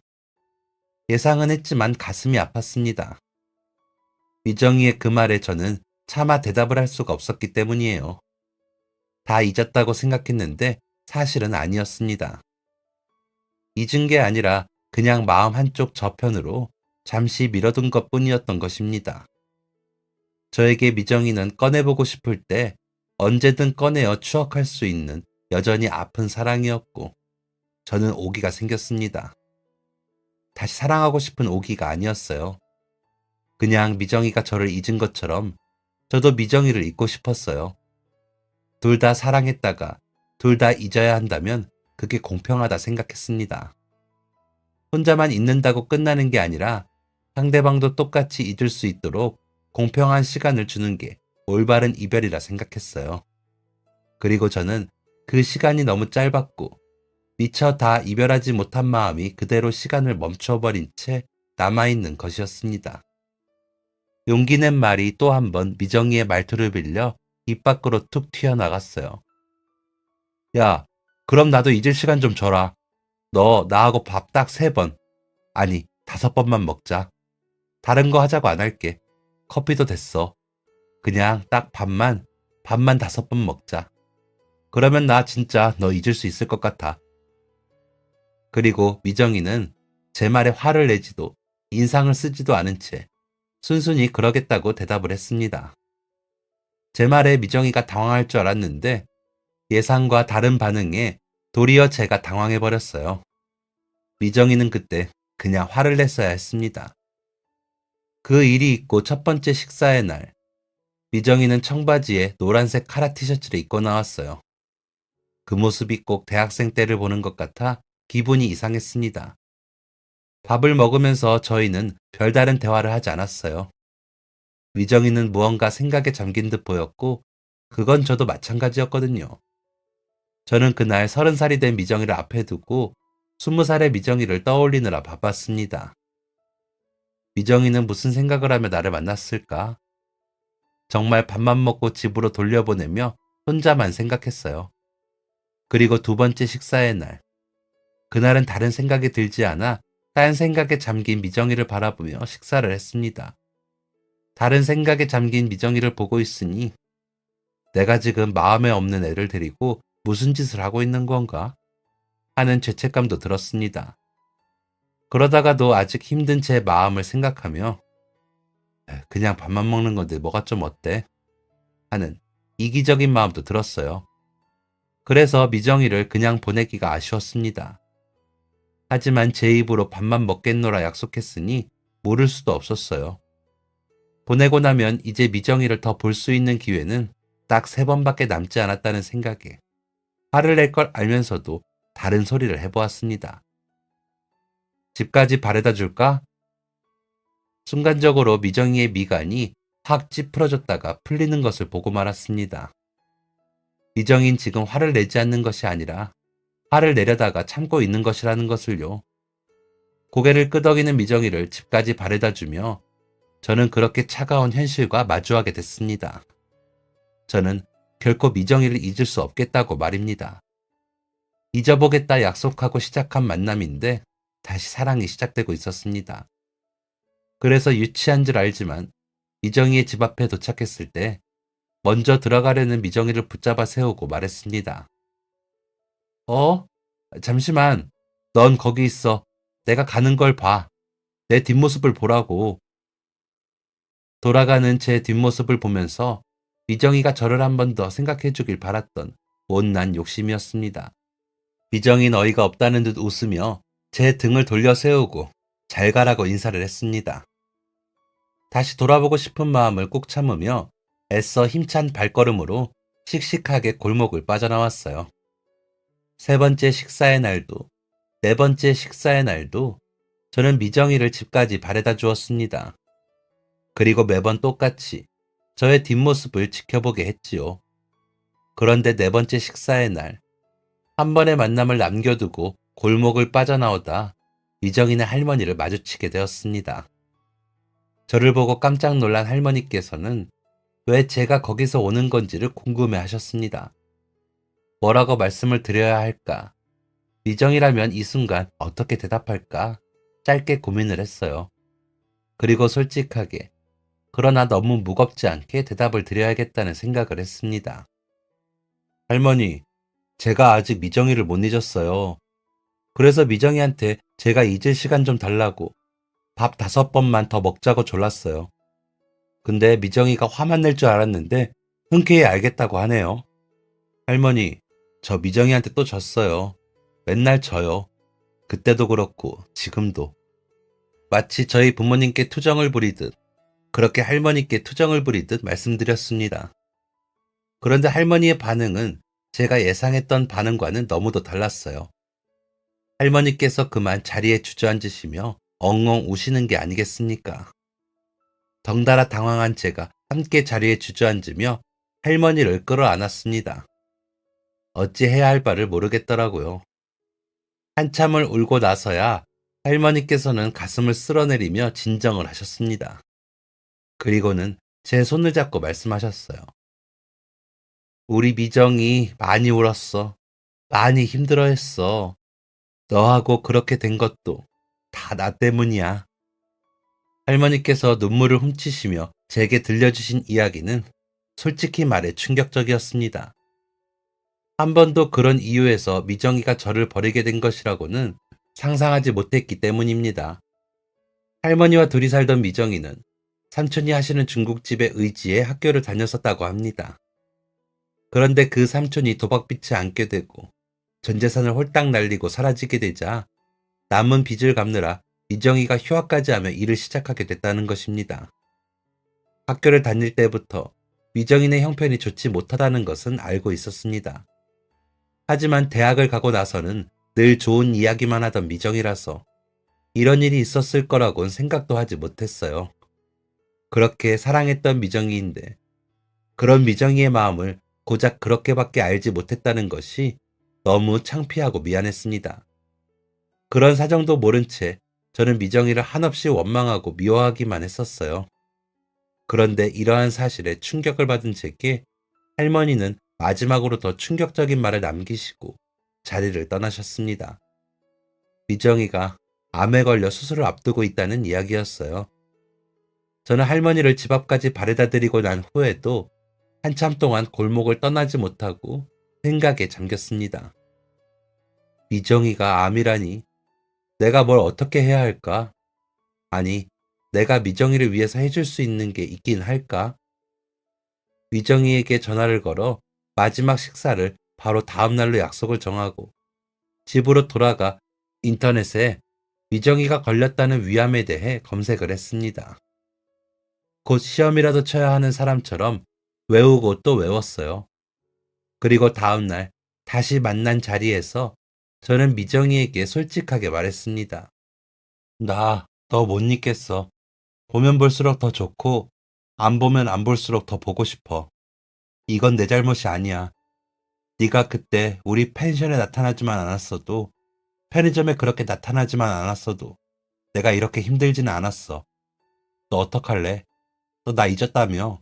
예상은 했지만 가슴이 아팠습니다. 미정이의 그 말에 저는 차마 대답을 할 수가 없었기 때문이에요. 다 잊었다고 생각했는데 사실은 아니었습니다. 잊은 게 아니라 그냥 마음 한쪽 저편으로 잠시 밀어둔 것뿐이었던 것입니다. 저에게 미정이는 꺼내보고 싶을 때 언제든 꺼내어 추억할 수 있는 여전히 아픈 사랑이었고 저는 오기가 생겼습니다. 다시 사랑하고 싶은 오기가 아니었어요. 그냥 미정이가 저를 잊은 것처럼 저도 미정이를 잊고 싶었어요. 둘 다 사랑했다가 둘 다 잊어야 한다면 그게 공평하다 생각했습니다. 혼자만 잊는다고 끝나는 게 아니라 상대방도 똑같이 잊을 수 있도록 공평한 시간을 주는 게 올바른 이별이라 생각했어요. 그리고 저는 그 시간이 너무 짧았고 미처 다 이별하지 못한 마음이 그대로 시간을 멈춰버린 채 남아있는 것이었습니다. 용기 낸 말이 또 한 번 미정이의 말투를 빌려 입 밖으로 툭 튀어나갔어요. 야, 그럼 나도 잊을 시간 좀 줘라. 너 나하고 밥 딱 3번, 아니 5번만 먹자. 다른 거 하자고 안 할게. 커피도 됐어. 그냥 딱 밥만 5번 먹자. 그러면 나 진짜 너 잊을 수 있을 것 같아. 그리고 미정이는 제 말에 화를 내지도 인상을 쓰지도 않은 채 순순히 그러겠다고 대답을 했습니다. 제 말에 미정이가 당황할 줄 알았는데 예상과 다른 반응에 도리어 제가 당황해버렸어요. 미정이는 그때 그냥 화를 냈어야 했습니다. 그 일이 있고 첫 번째 식사의 날, 미정이는 청바지에 노란색 카라 티셔츠를 입고 나왔어요. 그 모습이 꼭 대학생 때를 보는 것 같아 기분이 이상했습니다. 밥을 먹으면서 저희는 별다른 대화를 하지 않았어요. 미정이는 무언가 생각에 잠긴 듯 보였고 그건 저도 마찬가지였거든요. 저는 그날 30살이 된 미정이를 앞에 두고 20살의 미정이를 떠올리느라 바빴습니다. 미정이는 무슨 생각을 하며 나를 만났을까? 정말 밥만 먹고 집으로 돌려보내며 혼자만 생각했어요. 그리고 두 번째 식사의 날. 그날은 다른 생각이 들지 않아 딴 생각에 잠긴 미정이를 바라보며 식사를 했습니다. 다른 생각에 잠긴 미정이를 보고 있으니 내가 지금 마음에 없는 애를 데리고 무슨 짓을 하고 있는 건가? 하는 죄책감도 들었습니다. 그러다가도 아직 힘든 제 마음을 생각하며 그냥 밥만 먹는 건데 뭐가 좀 어때? 하는 이기적인 마음도 들었어요. 그래서 미정이를 그냥 보내기가 아쉬웠습니다. 하지만 제 입으로 밥만 먹겠노라 약속했으니 모를 수도 없었어요. 보내고 나면 이제 미정이를 더 볼 수 있는 기회는 딱 3번밖에 남지 않았다는 생각에 화를 낼 걸 알면서도 다른 소리를 해보았습니다. 집까지 바래다 줄까? 순간적으로 미정이의 미간이 확 찌푸러졌다가 풀리는 것을 보고 말았습니다. 미정인 지금 화를 내지 않는 것이 아니라 화를 내려다가 참고 있는 것이라는 것을요. 고개를 끄덕이는 미정이를 집까지 바래다 주며 저는 그렇게 차가운 현실과 마주하게 됐습니다. 저는 결코 미정이를 잊을 수 없겠다고 말입니다. 잊어보겠다 약속하고 시작한 만남인데 다시 사랑이 시작되고 있었습니다. 그래서 유치한 줄 알지만 미정이의 집 앞에 도착했을 때 먼저 들어가려는 미정이를 붙잡아 세우고 말했습니다. 잠시만. 넌 거기 있어. 내가 가는 걸 봐. 내 뒷모습을 보라고. 돌아가는 제 뒷모습을 보면서 미정이가 저를 한 번 더 생각해 주길 바랐던 못난 욕심이었습니다. 미정이는 어이가 없다는 듯 웃으며 제 등을 돌려 세우고 잘 가라고 인사를 했습니다. 다시 돌아보고 싶은 마음을 꾹 참으며 애써 힘찬 발걸음으로 씩씩하게 골목을 빠져나왔어요. 3번째 식사의 날도, 4번째 식사의 날도 저는 미정이를 집까지 바래다 주었습니다. 그리고 매번 똑같이 저의 뒷모습을 지켜보게 했지요. 그런데 네 번째 식사의 날, 한 번의 만남을 남겨두고 골목을 빠져나오다 미정이네 할머니를 마주치게 되었습니다. 저를 보고 깜짝 놀란 할머니께서는 왜 제가 거기서 오는 건지를 궁금해 하셨습니다. 뭐라고 말씀을 드려야 할까? 미정이라면 이 순간 어떻게 대답할까? 짧게 고민을 했어요. 그리고 솔직하게, 그러나 너무 무겁지 않게 대답을 드려야겠다는 생각을 했습니다. 할머니, 제가 아직 미정이를 못 잊었어요. 그래서 미정이한테 제가 잊을 시간 좀 달라고 밥 5번만 더 먹자고 졸랐어요. 근데 미정이가 화만 낼 줄 알았는데 흔쾌히 알겠다고 하네요. 할머니, 저 미정이한테 또 졌어요. 맨날 져요. 그때도 그렇고 지금도. 마치 저희 부모님께 투정을 부리듯 그렇게 할머니께 투정을 부리듯 말씀드렸습니다. 그런데 할머니의 반응은 제가 예상했던 반응과는 너무도 달랐어요. 할머니께서 그만 자리에 주저앉으시며 엉엉 우시는 게 아니겠습니까? 덩달아 당황한 제가 함께 자리에 주저앉으며 할머니를 끌어안았습니다. 어찌해야 할 바를 모르겠더라고요. 한참을 울고 나서야 할머니께서는 가슴을 쓸어내리며 진정을 하셨습니다. 그리고는 제 손을 잡고 말씀하셨어요. 우리 미정이 많이 울었어. 많이 힘들어했어. 너하고 그렇게 된 것도 다 나 때문이야. 할머니께서 눈물을 훔치시며 제게 들려주신 이야기는 솔직히 말해 충격적이었습니다. 한 번도 그런 이유에서 미정이가 저를 버리게 된 것이라고는 상상하지 못했기 때문입니다. 할머니와 둘이 살던 미정이는 삼촌이 하시는 중국집에 의지해 학교를 다녔었다고 합니다. 그런데 그 삼촌이 도박빚에 앉게 되고 전 재산을 홀딱 날리고 사라지게 되자 남은 빚을 갚느라 미정이가 휴학까지 하며 일을 시작하게 됐다는 것입니다. 학교를 다닐 때부터 미정이네 형편이 좋지 못하다는 것은 알고 있었습니다. 하지만 대학을 가고 나서는 늘 좋은 이야기만 하던 미정이라서 이런 일이 있었을 거라곤 생각도 하지 못했어요. 그렇게 사랑했던 미정이인데 그런 미정이의 마음을 고작 그렇게밖에 알지 못했다는 것이 너무 창피하고 미안했습니다. 그런 사정도 모른 채 저는 미정이를 한없이 원망하고 미워하기만 했었어요. 그런데 이러한 사실에 충격을 받은 제게 할머니는 마지막으로 더 충격적인 말을 남기시고 자리를 떠나셨습니다. 미정이가 암에 걸려 수술을 앞두고 있다는 이야기였어요. 저는 할머니를 집 앞까지 바래다 드리고 난 후에도 한참 동안 골목을 떠나지 못하고 생각에 잠겼습니다. 미정이가 암이라니 내가 뭘 어떻게 해야 할까? 아니, 내가 미정이를 위해서 해줄 수 있는 게 있긴 할까? 미정이에게 전화를 걸어 마지막 식사를 바로 다음 날로 약속을 정하고 집으로 돌아가 인터넷에 미정이가 걸렸다는 위암에 대해 검색을 했습니다. 곧 시험이라도 쳐야 하는 사람처럼 외우고 또 외웠어요. 그리고 다음 날 다시 만난 자리에서 저는 미정이에게 솔직하게 말했습니다. 나 너 못 잊겠어. 보면 볼수록 더 좋고 안 보면 안 볼수록 더 보고 싶어. 이건 내 잘못이 아니야. 네가 그때 우리 펜션에 나타나지만 않았어도 편의점에 그렇게 나타나지만 않았어도 내가 이렇게 힘들지는 않았어. 너 어떡할래? 너 나 잊었다며.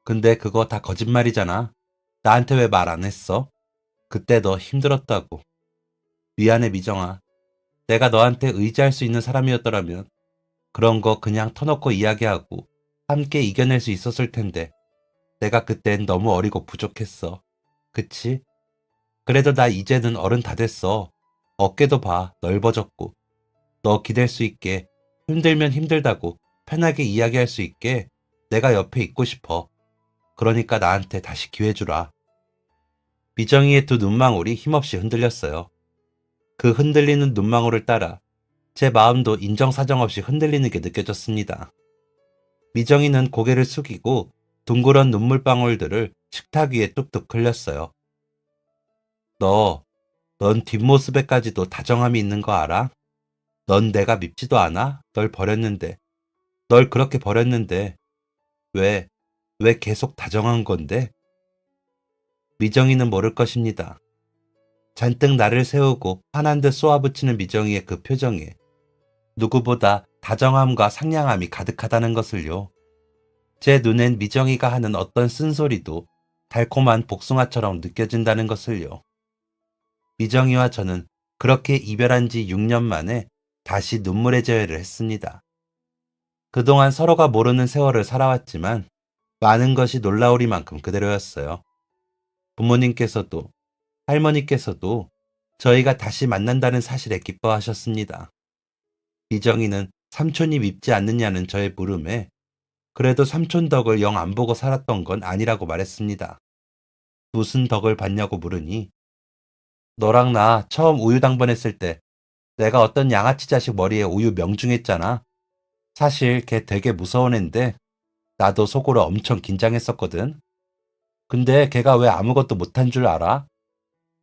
근데 그거 다 거짓말이잖아. 나한테 왜 말 안 했어? 그때 너 힘들었다고. 미안해 미정아. 내가 너한테 의지할 수 있는 사람이었더라면 그런 거 그냥 터놓고 이야기하고 함께 이겨낼 수 있었을 텐데 내가 그땐 너무 어리고 부족했어. 그치? 그래도 나 이제는 어른 다 됐어. 어깨도 봐 넓어졌고 너 기댈 수 있게 힘들면 힘들다고 편하게 이야기할 수 있게 내가 옆에 있고 싶어. 그러니까 나한테 다시 기회 주라. 미정이의 두 눈망울이 힘없이 흔들렸어요. 그 흔들리는 눈망울을 따라 제 마음도 인정사정 없이 흔들리는 게 느껴졌습니다. 미정이는 고개를 숙이고 둥그런 눈물방울들을 식탁 위에 뚝뚝 흘렸어요. 넌 뒷모습에까지도 다정함이 있는 거 알아? 넌 내가 밉지도 않아? 널 그렇게 버렸는데. 왜? 왜 계속 다정한 건데? 미정이는 모를 것입니다. 잔뜩 나를 세우고 화난 듯 쏘아붙이는 미정이의 그 표정에 누구보다 다정함과 상냥함이 가득하다는 것을요. 제 눈엔 미정이가 하는 어떤 쓴소리도 달콤한 복숭아처럼 느껴진다는 것을요. 미정이와 저는 그렇게 이별한 지 6년 만에 다시 눈물의 재회를 했습니다. 그동안 서로가 모르는 세월을 살아왔지만 많은 것이 놀라우리만큼 그대로였어요. 부모님께서도 할머니께서도 저희가 다시 만난다는 사실에 기뻐하셨습니다. 미정이는 삼촌이 밉지 않느냐는 저의 물음에 그래도 삼촌 덕을 영 안 보고 살았던 건 아니라고 말했습니다. 무슨 덕을 봤냐고 물으니 너랑 나 처음 우유 당번했을 때 내가 어떤 양아치 자식 머리에 우유 명중했잖아. 사실 걔 되게 무서운 앤데 나도 속으로 엄청 긴장했었거든. 근데 걔가 왜 아무것도 못한 줄 알아?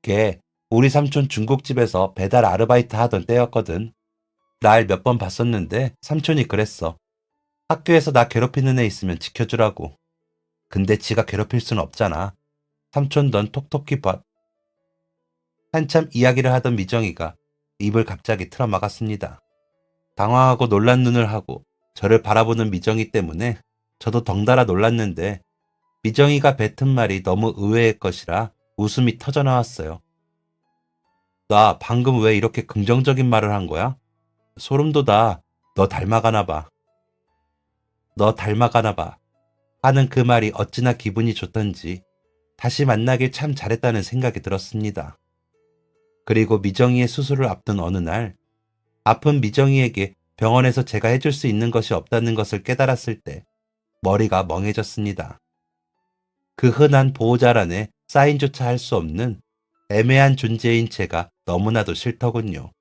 걔 우리 삼촌 중국집에서 배달 아르바이트 하던 때였거든. 날 몇 번 봤었는데 삼촌이 그랬어. 학교에서 나 괴롭히는 애 있으면 지켜주라고. 근데 지가 괴롭힐 순 없잖아. 삼촌 넌 톡톡히 봐. 한참 이야기를 하던 미정이가 입을 갑자기 틀어막았습니다. 당황하고 놀란 눈을 하고 저를 바라보는 미정이 때문에 저도 덩달아 놀랐는데 미정이가 뱉은 말이 너무 의외의 것이라 웃음이 터져나왔어요. 나 방금 왜 이렇게 긍정적인 말을 한 거야? 소름 돋아. 너 닮아가나 봐. 너 닮아가나 봐. 하는 그 말이 어찌나 기분이 좋던지 다시 만나길 참 잘했다는 생각이 들었습니다. 그리고 미정이의 수술을 앞둔 어느 날 아픈 미정이에게 병원에서 제가 해줄 수 있는 것이 없다는 것을 깨달았을 때 머리가 멍해졌습니다. 그 흔한 보호자란에 사인조차 할 수 없는 애매한 존재인 제가 너무나도 싫더군요.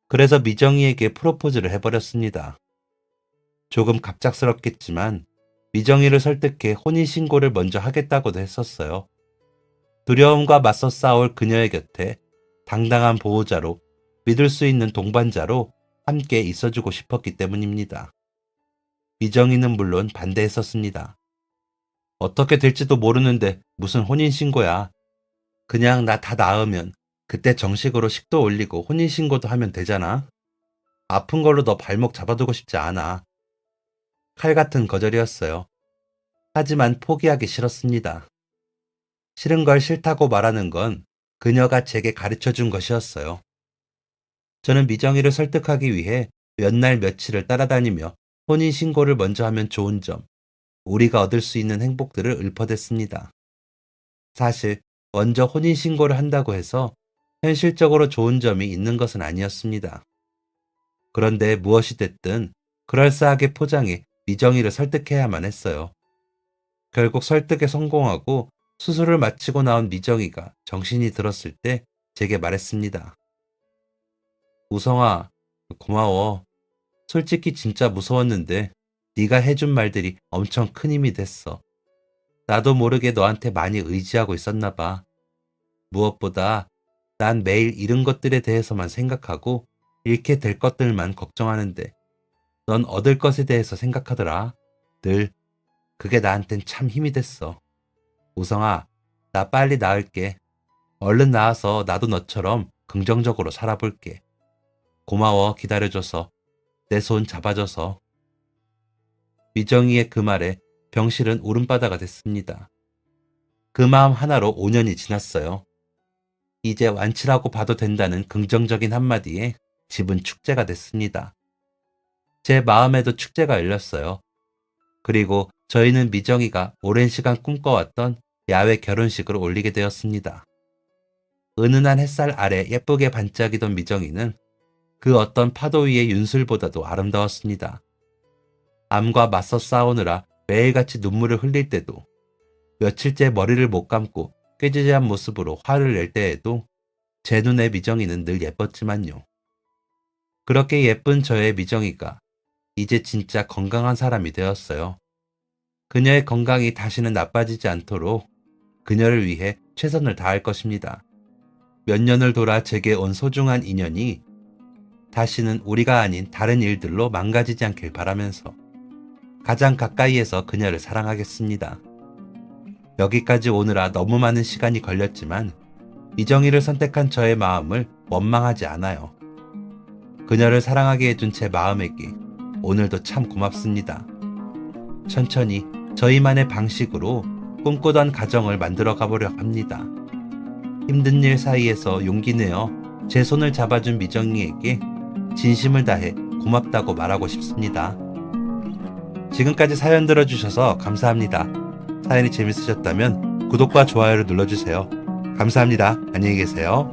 그래서 미정이에게 프로포즈를 해버렸습니다. 조금 갑작스럽겠지만 미정이를 설득해 혼인신고를 먼저 하겠다고도 했었어요. 두려움과 맞서 싸울 그녀의 곁에 당당한 보호자로 믿을 수 있는 동반자로 함께 있어주고 싶었기 때문입니다. 미정이는 물론 반대했었습니다. 어떻게 될지도 모르는데 무슨 혼인신고야. 그냥 나 다 나으면 그때 정식으로 식도 올리고 혼인신고도 하면 되잖아. 아픈 걸로 너 발목 잡아두고 싶지 않아. 칼 같은 거절이었어요. 하지만 포기하기 싫었습니다. 싫은 걸 싫다고 말하는 건 그녀가 제게 가르쳐 준 것이었어요. 저는 미정이를 설득하기 위해 몇 날 며칠을 따라다니며 혼인신고를 먼저 하면 좋은 점, 우리가 얻을 수 있는 행복들을 읊어댔습니다. 사실 먼저 혼인신고를 한다고 해서 현실적으로 좋은 점이 있는 것은 아니었습니다. 그런데 무엇이 됐든 그럴싸하게 포장해 미정이를 설득해야만 했어요. 결국 설득에 성공하고 수술을 마치고 나온 미정이가 정신이 들었을 때 제게 말했습니다. 우성아, 고마워. 솔직히 진짜 무서웠는데 네가 해준 말들이 엄청 큰 힘이 됐어. 나도 모르게 너한테 많이 의지하고 있었나 봐. 무엇보다 난 매일 잃은 것들에 대해서만 생각하고 잃게 될 것들만 걱정하는데 넌 얻을 것에 대해서 생각하더라. 늘. 그게 나한텐 참 힘이 됐어. 우성아, 나 빨리 나을게. 얼른 나아서 나도 너처럼 긍정적으로 살아볼게. 고마워 기다려줘서. 내 손 잡아줘서. 미정이의 그 말에 병실은 울음바다가 됐습니다. 그 마음 하나로 5년이 지났어요. 이제 완치라고 봐도 된다는 긍정적인 한마디에 집은 축제가 됐습니다. 제 마음에도 축제가 열렸어요. 그리고 저희는 미정이가 오랜 시간 꿈꿔왔던 야외 결혼식을 올리게 되었습니다. 은은한 햇살 아래 예쁘게 반짝이던 미정이는 그 어떤 파도 위의 윤술보다도 아름다웠습니다. 암과 맞서 싸우느라 매일같이 눈물을 흘릴 때도, 며칠째 머리를 못 감고 꾀지지한 모습으로 화를 낼 때에도 제 눈에 미정이는 늘 예뻤지만요. 그렇게 예쁜 저의 미정이가 이제 진짜 건강한 사람이 되었어요. 그녀의 건강이 다시는 나빠지지 않도록 그녀를 위해 최선을 다할 것입니다. 몇 년을 돌아 제게 온 소중한 인연이 다시는 우리가 아닌 다른 일들로 망가지지 않길 바라면서 가장 가까이에서 그녀를 사랑하겠습니다. 여기까지 오느라 너무 많은 시간이 걸렸지만 이정희를 선택한 저의 마음을 원망하지 않아요. 그녀를 사랑하게 해준 제 마음에게 오늘도 참 고맙습니다. 천천히 저희만의 방식으로 꿈꾸던 가정을 만들어 가보려 합니다. 힘든 일 사이에서 용기 내어 제 손을 잡아준 미정이에게 진심을 다해 고맙다고 말하고 싶습니다. 지금까지 사연 들어주셔서 감사합니다. 사연이 재밌으셨다면 구독과 좋아요를 눌러주세요. 감사합니다. 안녕히 계세요.